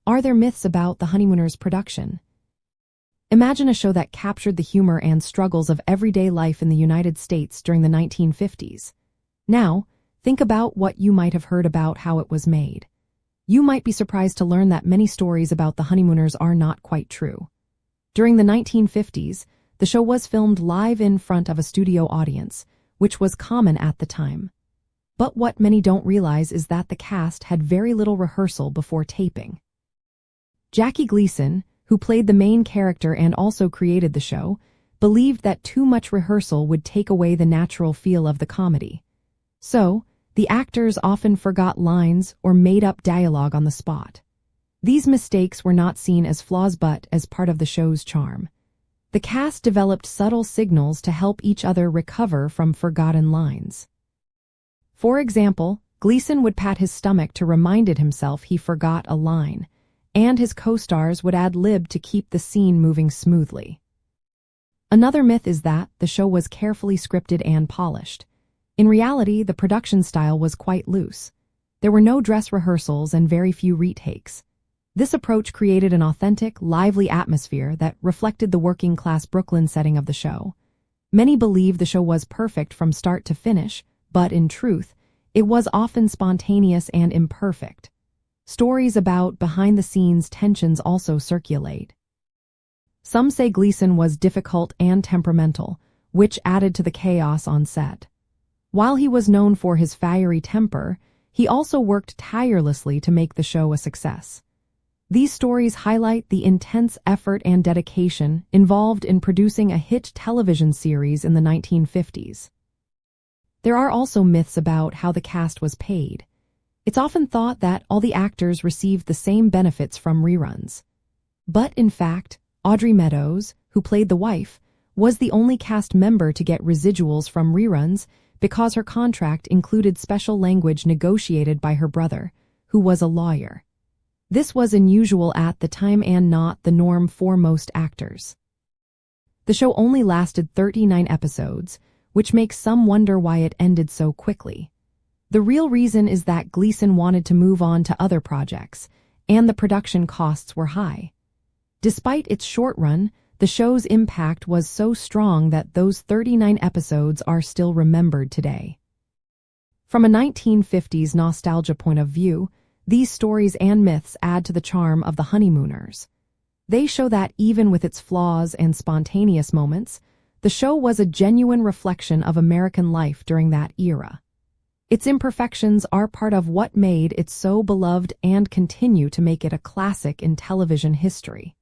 Are there myths about the Honeymooners production? Imagine a show that captured the humor and struggles of everyday life in the United States during the 1950s. Now, think about what you might have heard about how it was made. You might be surprised to learn that many stories about the Honeymooners are not quite true. During the 1950s, the show was filmed live in front of a studio audience, which was common at the time. But what many don't realize is that the cast had very little rehearsal before taping. Jackie Gleason, who played the main character and also created the show, believed that too much rehearsal would take away the natural feel of the comedy. So, the actors often forgot lines or made up dialogue on the spot. These mistakes were not seen as flaws but as part of the show's charm. The cast developed subtle signals to help each other recover from forgotten lines. For example, Gleason would pat his stomach to remind himself he forgot a line, and his co-stars would ad-lib to keep the scene moving smoothly. Another myth is that the show was carefully scripted and polished. In reality, the production style was quite loose. There were no dress rehearsals and very few retakes. This approach created an authentic, lively atmosphere that reflected the working-class Brooklyn setting of the show. Many believe the show was perfect from start to finish, but in truth, it was often spontaneous and imperfect. Stories about behind-the-scenes tensions also circulate. Some say Gleason was difficult and temperamental, which added to the chaos on set. While he was known for his fiery temper, he also worked tirelessly to make the show a success. These stories highlight the intense effort and dedication involved in producing a hit television series in the 1950s. There are also myths about how the cast was paid. It's often thought that all the actors received the same benefits from reruns. But in fact, Audrey Meadows, who played the wife, was the only cast member to get residuals from reruns because her contract included special language negotiated by her brother, who was a lawyer. This was unusual at the time and not the norm for most actors. The show only lasted 39 episodes, which makes some wonder why it ended so quickly. The real reason is that Gleason wanted to move on to other projects, and the production costs were high. Despite its short run, the show's impact was so strong that those 39 episodes are still remembered today. From a 1950s nostalgia point of view, these stories and myths add to the charm of the Honeymooners. They show that even with its flaws and spontaneous moments, the show was a genuine reflection of American life during that era. Its imperfections are part of what made it so beloved and continue to make it a classic in television history.